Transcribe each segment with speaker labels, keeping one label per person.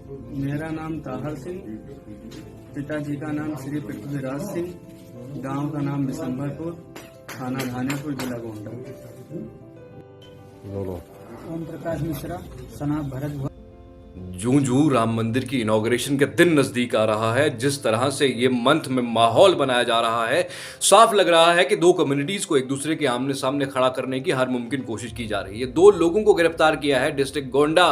Speaker 1: मेरा नाम ताहर सिंह, पिताजी का नाम श्री पृथ्वीराज सिंह, गांव का नाम बिशंभरपुर, थाना धानेपुर, जिला गोंडा। ओम प्रकाश मिश्रा, सनाब भरत।
Speaker 2: जूं जूं राम मंदिर की इनॉग्रेशन के दिन नजदीक आ रहा है, जिस तरह से ये मंथ में माहौल बनाया जा रहा है, साफ लग रहा है कि दो कम्युनिटीज को एक दूसरे के आमने सामने खड़ा करने की हर मुमकिन कोशिश की जा रही है। दो लोगों को गिरफ्तार किया है डिस्ट्रिक्ट गोंडा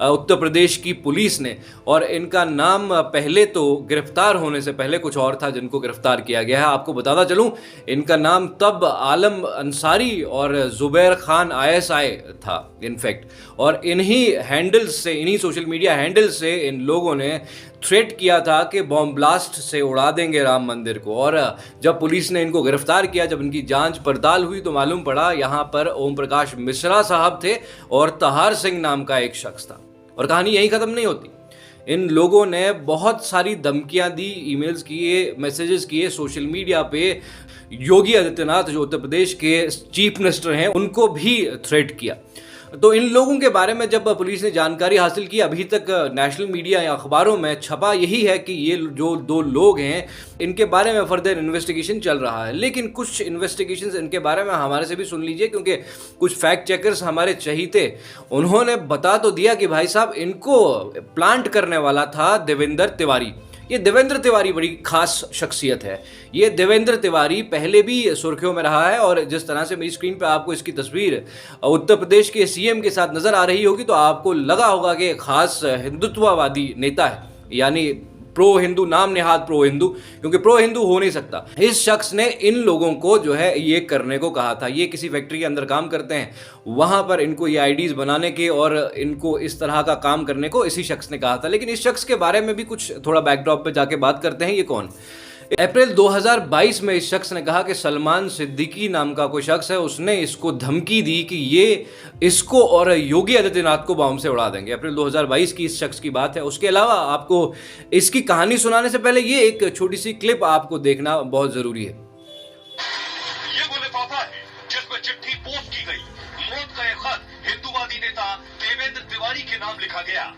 Speaker 2: उत्तर प्रदेश की पुलिस ने, और इनका नाम पहले तो गिरफ्तार होने से पहले कुछ और था जिनको गिरफ्तार किया गया है। आपको बताता चलूं, इनका नाम तब आलम अंसारी और जुबैर खान ISI था इनफैक्ट, और इन्हीं हैंडल्स से, इन्हीं सोशल मीडिया हैंडल से इन लोगों ने थ्रेट किया था कि बॉम्ब ब्लास्ट से उड़ा देंगे राम मंदिर को। और जब पुलिस ने इनको गिरफ्तार किया, जब इनकी जांच पड़ताल हुई, तो मालूम पड़ा यहाँ पर ओम प्रकाश मिश्रा साहब थे और ताहर सिंह नाम का एक शख्स था। और कहानी यहीं खत्म नहीं होती। इन लोगों ने बहुत सारी धमकियां दी, ईमेल्स किए, मैसेजेस किए सोशल मीडिया पे। योगी आदित्यनाथ जो उत्तर प्रदेश के चीफ मिनिस्टर हैं, उनको भी थ्रेट किया। तो इन लोगों के बारे में जब पुलिस ने जानकारी हासिल की, अभी तक नेशनल मीडिया या अखबारों में छपा यही है कि ये जो दो लोग हैं, इनके बारे में फर्दर इन्वेस्टिगेशन चल रहा है। लेकिन कुछ इन्वेस्टिगेशंस इनके बारे में हमारे से भी सुन लीजिए, क्योंकि कुछ फैक्ट चेकर्स हमारे चहीते, उन्होंने बता तो दिया कि भाई साहब, इनको प्लांट करने वाला था देवेंद्र तिवारी। ये देवेंद्र तिवारी बड़ी खास शख्सियत है। ये देवेंद्र तिवारी पहले भी सुर्खियों में रहा है, और जिस तरह से मेरी स्क्रीन पे आपको इसकी तस्वीर उत्तर प्रदेश के CM के साथ नजर आ रही होगी, तो आपको लगा होगा कि खास हिंदुत्ववादी नेता है, यानी प्रो हिंदू, नाम नेहाद प्रो हिंदू, क्योंकि प्रो हिंदू हो नहीं सकता। इस शख्स ने इन लोगों को जो है ये करने को कहा था। ये किसी फैक्ट्री के अंदर काम करते हैं, वहां पर इनको ये IDs बनाने के और इनको इस तरह का काम करने को इसी शख्स ने कहा था। लेकिन इस शख्स के बारे में भी कुछ थोड़ा बैकड्रॉप पे जाके बात करते हैं। ये कौन? अप्रैल 2022 में इस शख्स ने कहा कि सलमान सिद्दीकी नाम का कोई शख्स है, उसने इसको धमकी दी कि ये इसको और योगी आदित्यनाथ को बॉम्ब से उड़ा देंगे। अप्रैल 2022 की इस शख्स की बात है। उसके अलावा आपको इसकी कहानी सुनाने से पहले ये एक छोटी सी क्लिप आपको देखना बहुत जरूरी है।
Speaker 3: ये वो लिफाफा है जिसमें चिट्ठी पोस्ट की गई। मौत का एक खत हिंदूवादी नेता देवेंद्र तिवारी के नाम लिखा गया।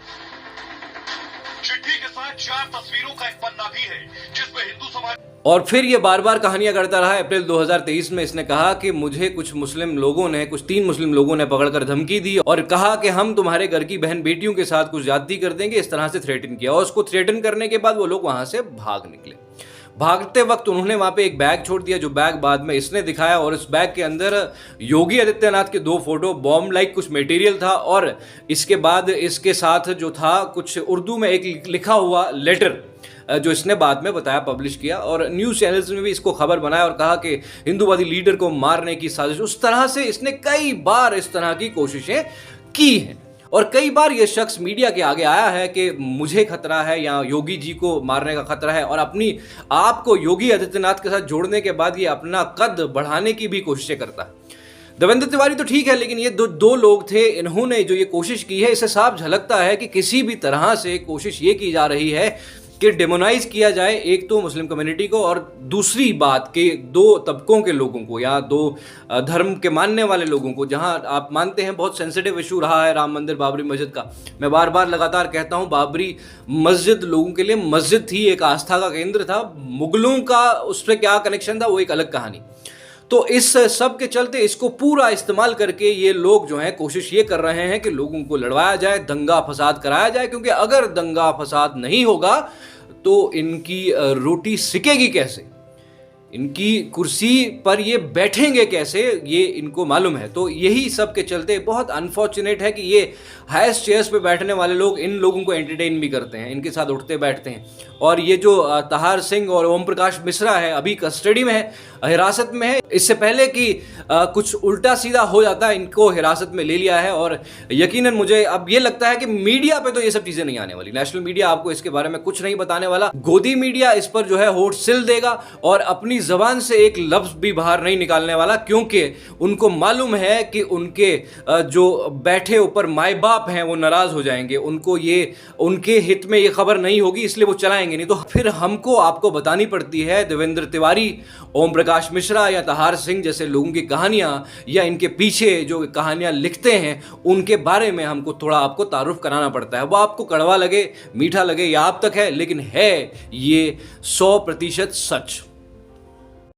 Speaker 3: चिट्ठी के साथ 4 तस्वीरों का एक पन्ना भी है जिसमें हिंदू समाज।
Speaker 2: और फिर ये बार बार कहानियां करता रहा। अप्रैल 2023 में इसने कहा कि मुझे कुछ मुस्लिम लोगों ने, कुछ 3 मुस्लिम लोगों ने पकड़कर धमकी दी और कहा कि हम तुम्हारे घर की बहन बेटियों के साथ कुछ ज्यादती कर देंगे, इस तरह से थ्रेटन किया। और उसको थ्रेटन करने के बाद वो लोग वहां से भाग निकले। भागते वक्त उन्होंने वहां पे एक बैग छोड़ दिया, जो बैग बाद में इसने दिखाया, और इस बैग के अंदर योगी आदित्यनाथ के 2 फोटो, बॉम्ब लाइक कुछ मटेरियल था, और इसके बाद इसके साथ जो था कुछ उर्दू में एक लिखा हुआ लेटर, जो इसने बाद में बताया, पब्लिश किया, और न्यूज़ चैनल्स में भी इसको खबर बनाया और कहा कि हिंदूवादी लीडर को मारने की साजिश। उस तरह से इसने कई बार इस तरह की कोशिशें की हैं, और कई बार ये शख्स मीडिया के आगे आया है कि मुझे खतरा है या योगी जी को मारने का खतरा है, और अपनी आप को योगी आदित्यनाथ के साथ जोड़ने के बाद ये अपना कद बढ़ाने की भी कोशिशें करता है। देवेंद्र तिवारी तो ठीक है, लेकिन ये दो लोग थे, इन्होंने जो ये कोशिश की है, इससे साफ झलकता है कि किसी भी तरह से कोशिश ये की जा रही है कि डेमोनाइज किया जाए एक तो मुस्लिम कम्युनिटी को, और दूसरी बात कि 2 तबकों के लोगों को या 2 धर्म के मानने वाले लोगों को, जहां आप मानते हैं बहुत सेंसिटिव इशू रहा है राम मंदिर, बाबरी मस्जिद का। मैं बार बार लगातार कहता हूं, बाबरी मस्जिद लोगों के लिए मस्जिद थी, एक आस्था का केंद्र था। मुगलों का उस पर क्या कनेक्शन था, वो एक अलग कहानी। तो इस सब के चलते इसको पूरा इस्तेमाल करके ये लोग जो हैं कोशिश ये कर रहे हैं कि लोगों को लड़वाया जाए, दंगा फसाद कराया जाए, क्योंकि अगर दंगा फसाद नहीं होगा तो इनकी रोटी सिकेगी कैसे, इनकी कुर्सी पर ये बैठेंगे कैसे, ये इनको मालूम है। तो यही सब के चलते बहुत अनफॉर्चुनेट है कि ये हाईएस्ट चेयर्स पे बैठने वाले लोग इन लोगों को एंटरटेन भी करते हैं, इनके साथ उठते बैठते हैं। और ये जो ताहर सिंह और ओम प्रकाश मिश्रा है, अभी कस्टडी में है, हिरासत में है। इससे पहले कि कुछ उल्टा सीधा हो जाता है, इनको हिरासत में ले लिया है। और यकीनन मुझे अब ये लगता है कि मीडिया पे तो ये सब चीजें नहीं आने वाली। नेशनल मीडिया आपको इसके बारे में कुछ नहीं बताने वाला। गोदी मीडिया इस पर जो है होठ सिल देगा और अपनी जबान से एक लफ्ज भी बाहर नहीं निकालने वाला, क्योंकि उनको मालूम है कि उनके जो बैठे ऊपर माए बाप हैं वो नाराज हो जाएंगे, उनको ये उनके हित में ये खबर नहीं होगी, इसलिए वो चलाएंगे नहीं। तो फिर हमको आपको बतानी पड़ती है देवेंद्र तिवारी, ओम प्रकाश मिश्रा या तहार सिंह जैसे लोगों की कहानियां, या इनके पीछे जो कहानियां लिखते हैं उनके बारे में हमको थोड़ा आपको तारुफ कराना पड़ता है। वो आपको कड़वा लगे, मीठा लगे या आप तक है, लेकिन है ये 100% सच।